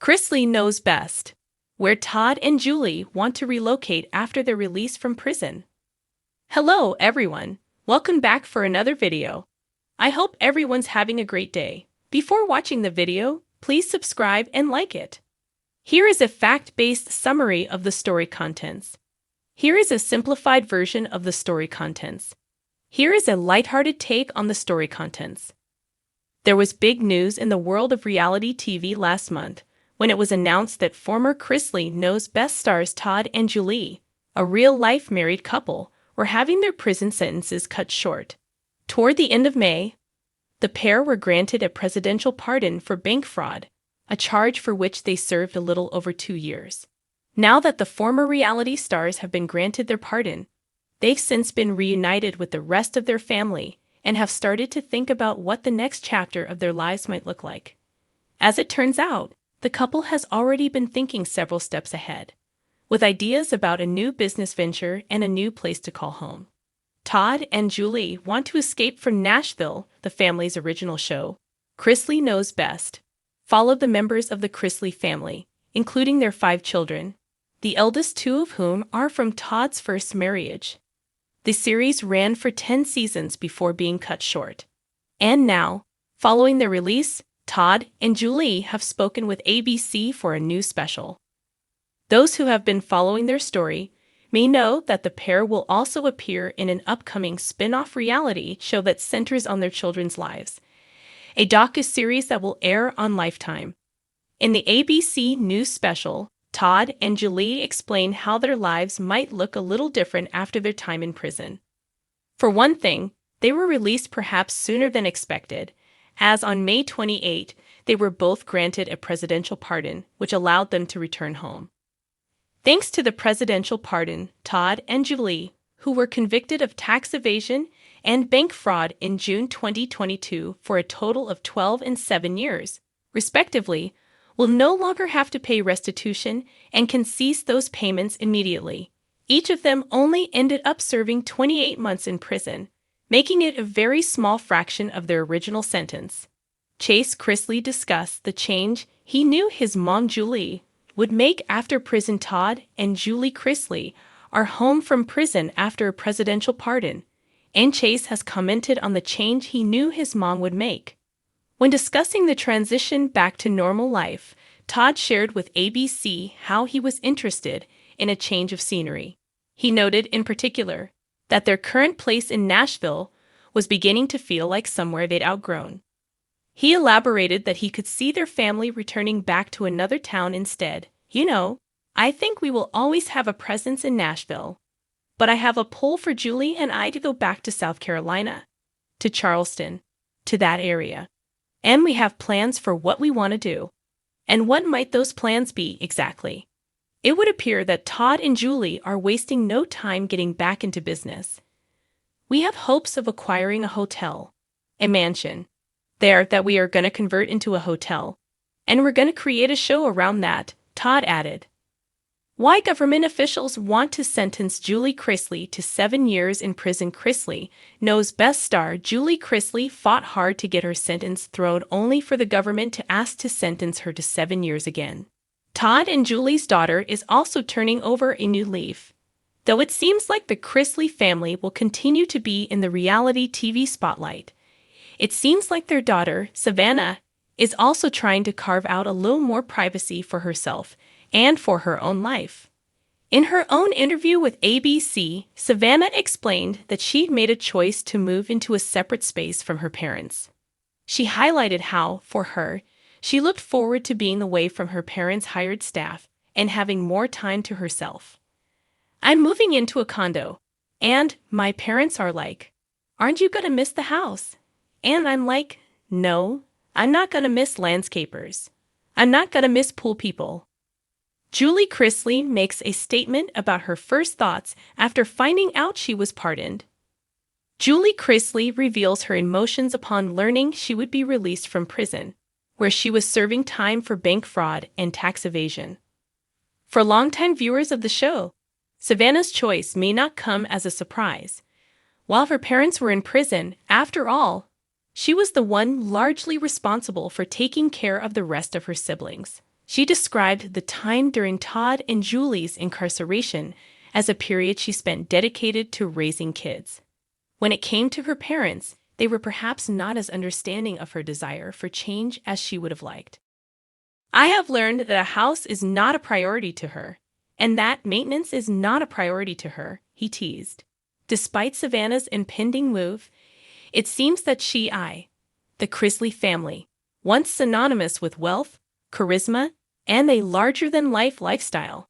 Chrisley knows best, where Todd and Julie want to relocate after their release from prison. Hello, everyone. Welcome back for another video. I hope everyone's having a great day. Before watching the video, please subscribe and like it. Here is a fact-based summary of the story contents. Here is a simplified version of the story contents. Here is a lighthearted take on the story contents. There was big news in the world of reality TV last month when it was announced that former Chrisley Knows Best stars Todd and Julie, a real-life married couple, were having their prison sentences cut short. Toward the end of May, the pair were granted a presidential pardon for bank fraud, a charge for which they served a little over 2 years. Now that the former reality stars have been granted their pardon, they've since been reunited with the rest of their family and have started to think about what the next chapter of their lives might look like. As it turns out, the couple has already been thinking several steps ahead, with ideas about a new business venture and a new place to call home. Todd and Julie want to escape from Nashville, the family's original show. Chrisley Knows Best followed the members of the Chrisley family, including their 5 children, the eldest 2 of whom are from Todd's first marriage. The series ran for 10 seasons before being cut short. And now, following their release, Todd and Julie have spoken with ABC for a new special. Those who have been following their story may know that the pair will also appear in an upcoming spin-off reality show that centers on their children's lives, a docu-series that will air on Lifetime. In the ABC News special, Todd and Julie explain how their lives might look a little different after their time in prison. For one thing, they were released perhaps sooner than expected, as on May 28, they were both granted a presidential pardon, which allowed them to return home. Thanks to the presidential pardon, Todd and Julie, who were convicted of tax evasion and bank fraud in June 2022 for a total of 12 and 7 years, respectively, will no longer have to pay restitution and can cease those payments immediately. Each of them only ended up serving 28 months in prison, making it a very small fraction of their original sentence. Chase Chrisley discussed the change he knew his mom Julie would make after prison. Todd and Julie Chrisley are home from prison after a presidential pardon, and Chase has commented on the change he knew his mom would make. When discussing the transition back to normal life, Todd shared with ABC how he was interested in a change of scenery. He noted in particular that their current place in Nashville was beginning to feel like somewhere they'd outgrown. He elaborated that he could see their family returning back to another town instead. "You know, I think we will always have a presence in Nashville, but I have a pull for Julie and I to go back to South Carolina, to Charleston, to that area. And we have plans for what we want to do. And what might those plans be exactly?" It would appear that Todd and Julie are wasting no time getting back into business. "We have hopes of acquiring a hotel, a mansion, there that we are going to convert into a hotel, and we're going to create a show around that," Todd added. Why government officials want to sentence Julie Chrisley to 7 years in prison. Chrisley Knows Best star Julie Chrisley fought hard to get her sentence thrown only for the government to ask to sentence her to 7 years again. Todd and Julie's daughter is also turning over a new leaf. Though it seems like the Chrisley family will continue to be in the reality TV spotlight, it seems like their daughter, Savannah, is also trying to carve out a little more privacy for herself and for her own life. In her own interview with ABC, Savannah explained that she'd made a choice to move into a separate space from her parents. She highlighted how, for her, she looked forward to being away from her parents' hired staff and having more time to herself. "I'm moving into a condo, and my parents are like, 'Aren't you gonna miss the house?' And I'm like, 'No, I'm not gonna miss landscapers. I'm not gonna miss pool people.'" Julie Chrisley makes a statement about her first thoughts after finding out she was pardoned. Julie Chrisley reveals her emotions upon learning she would be released from prison, where she was serving time for bank fraud and tax evasion. For longtime viewers of the show, Savannah's choice may not come as a surprise. While her parents were in prison, after all, she was the one largely responsible for taking care of the rest of her siblings. She described the time during Todd and Julie's incarceration as a period she spent dedicated to raising kids. When it came to her parents, they were perhaps not as understanding of her desire for change as she would have liked. I have learned that a house is not a priority to her, and that maintenance is not a priority to her, he teased. Despite Savannah's impending move, it seems that the Chrisley family, once synonymous with wealth, charisma, and a larger-than-life lifestyle,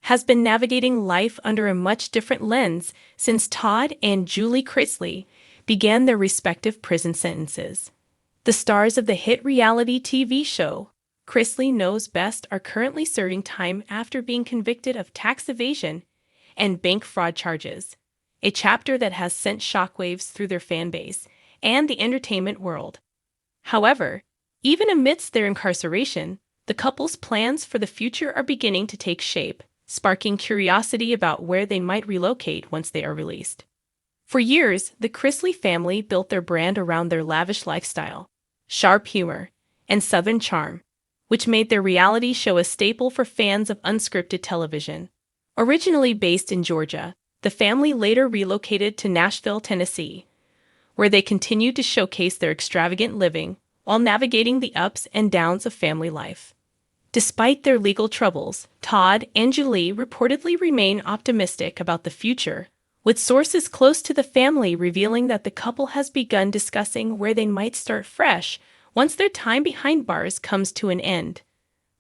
has been navigating life under a much different lens since Todd and Julie Chrisley began their respective prison sentences. The stars of the hit reality TV show Chrisley Knows Best are currently serving time after being convicted of tax evasion and bank fraud charges, a chapter that has sent shockwaves through their fan base and the entertainment world. However, even amidst their incarceration, the couple's plans for the future are beginning to take shape, sparking curiosity about where they might relocate once they are released. For years, the Chrisley family built their brand around their lavish lifestyle, sharp humor, and Southern charm, which made their reality show a staple for fans of unscripted television. Originally based in Georgia, the family later relocated to Nashville, Tennessee, where they continued to showcase their extravagant living while navigating the ups and downs of family life. Despite their legal troubles, Todd and Julie reportedly remain optimistic about the future, with sources close to the family revealing that the couple has begun discussing where they might start fresh once their time behind bars comes to an end.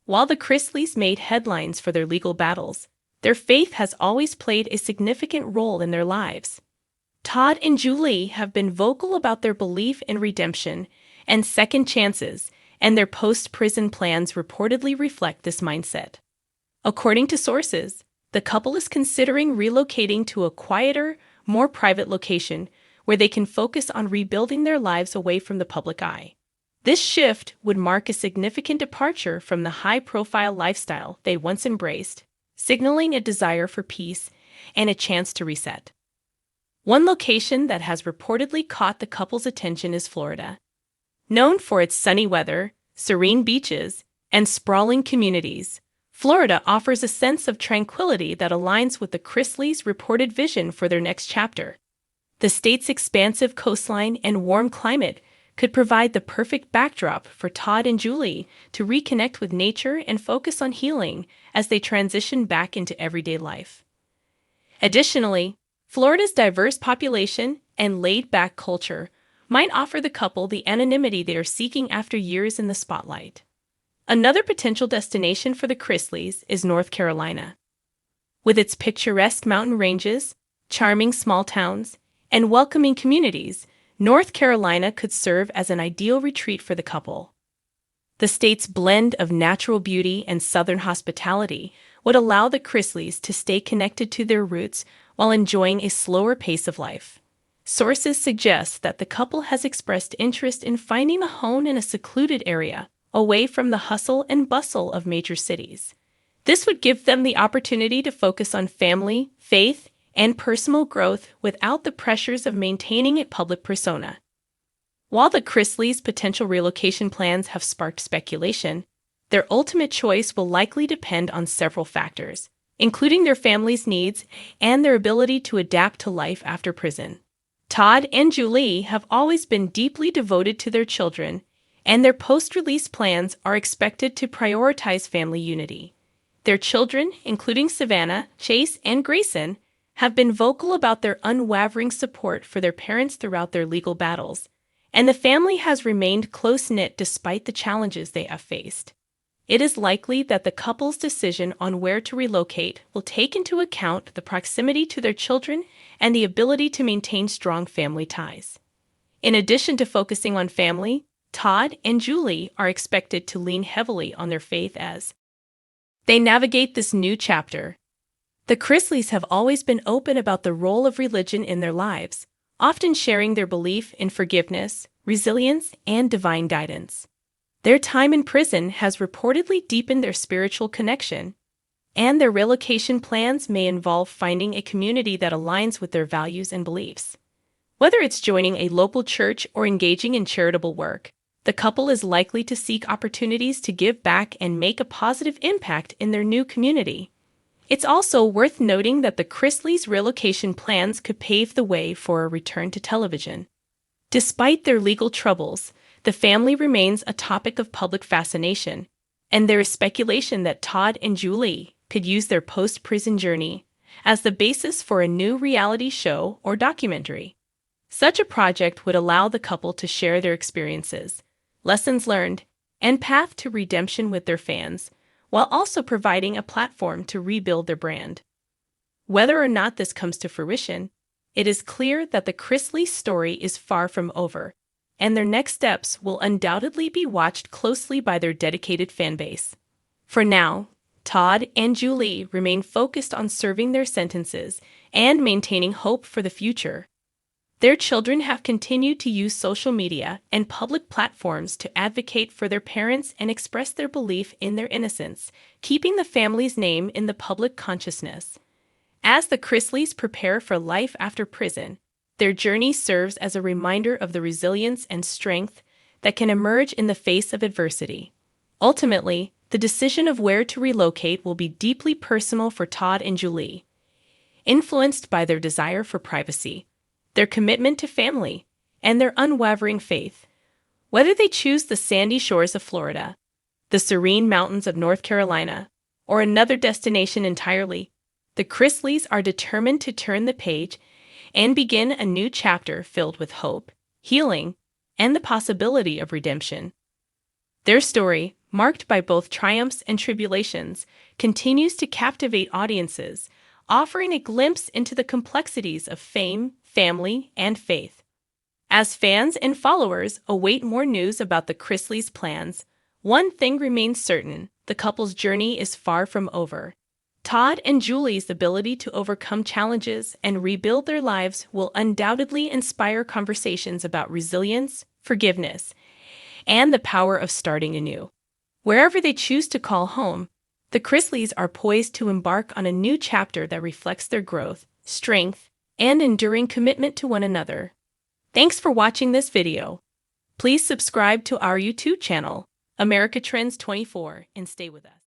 While the Chrisleys made headlines for their legal battles, their faith has always played a significant role in their lives. Todd and Julie have been vocal about their belief in redemption and second chances, and their post-prison plans reportedly reflect this mindset. According to sources, the couple is considering relocating to a quieter, more private location where they can focus on rebuilding their lives away from the public eye. This shift would mark a significant departure from the high-profile lifestyle they once embraced, signaling a desire for peace and a chance to reset. One location that has reportedly caught the couple's attention is Florida. Known for its sunny weather, serene beaches, and sprawling communities, Florida offers a sense of tranquility that aligns with the Chrisleys' reported vision for their next chapter. The state's expansive coastline and warm climate could provide the perfect backdrop for Todd and Julie to reconnect with nature and focus on healing as they transition back into everyday life. Additionally, Florida's diverse population and laid-back culture might offer the couple the anonymity they are seeking after years in the spotlight. Another potential destination for the Chrisleys is North Carolina. With its picturesque mountain ranges, charming small towns, and welcoming communities, North Carolina could serve as an ideal retreat for the couple. The state's blend of natural beauty and Southern hospitality would allow the Chrisleys to stay connected to their roots while enjoying a slower pace of life. Sources suggest that the couple has expressed interest in finding a home in a secluded area, away from the hustle and bustle of major cities. This would give them the opportunity to focus on family, faith, and personal growth without the pressures of maintaining a public persona. While the Chrisleys' potential relocation plans have sparked speculation, their ultimate choice will likely depend on several factors, including their family's needs and their ability to adapt to life after prison. Todd and Julie have always been deeply devoted to their children, and their post-release plans are expected to prioritize family unity. Their children, including Savannah, Chase, and Grayson, have been vocal about their unwavering support for their parents throughout their legal battles, and the family has remained close-knit despite the challenges they have faced. It is likely that the couple's decision on where to relocate will take into account the proximity to their children and the ability to maintain strong family ties. In addition to focusing on family, Todd and Julie are expected to lean heavily on their faith as they navigate this new chapter. The Chrisleys have always been open about the role of religion in their lives, often sharing their belief in forgiveness, resilience, and divine guidance. Their time in prison has reportedly deepened their spiritual connection, and their relocation plans may involve finding a community that aligns with their values and beliefs. Whether it's joining a local church or engaging in charitable work, the couple is likely to seek opportunities to give back and make a positive impact in their new community. It's also worth noting that the Chrisleys' relocation plans could pave the way for a return to television. Despite their legal troubles, the family remains a topic of public fascination, and there is speculation that Todd and Julie could use their post-prison journey as the basis for a new reality show or documentary. Such a project would allow the couple to share their experiences, lessons learned, and path to redemption with their fans, while also providing a platform to rebuild their brand. Whether or not this comes to fruition, it is clear that the Chrisley story is far from over, and their next steps will undoubtedly be watched closely by their dedicated fanbase. For now, Todd and Julie remain focused on serving their sentences and maintaining hope for the future. Their children have continued to use social media and public platforms to advocate for their parents and express their belief in their innocence, keeping the family's name in the public consciousness. As the Chrisleys prepare for life after prison, their journey serves as a reminder of the resilience and strength that can emerge in the face of adversity. Ultimately, the decision of where to relocate will be deeply personal for Todd and Julie, influenced by their desire for privacy, their commitment to family, and their unwavering faith. Whether they choose the sandy shores of Florida, the serene mountains of North Carolina, or another destination entirely, the Chrisleys are determined to turn the page and begin a new chapter filled with hope, healing, and the possibility of redemption. Their story, marked by both triumphs and tribulations, continues to captivate audiences, offering a glimpse into the complexities of fame, family, and faith. As fans and followers await more news about the Chrisleys' plans, one thing remains certain: the couple's journey is far from over. Todd and Julie's ability to overcome challenges and rebuild their lives will undoubtedly inspire conversations about resilience, forgiveness, and the power of starting anew. Wherever they choose to call home, the Chrisleys are poised to embark on a new chapter that reflects their growth, strength, and enduring commitment to one another. Thanks for watching this video. Please subscribe to our YouTube channel, America Trends 24, and stay with us.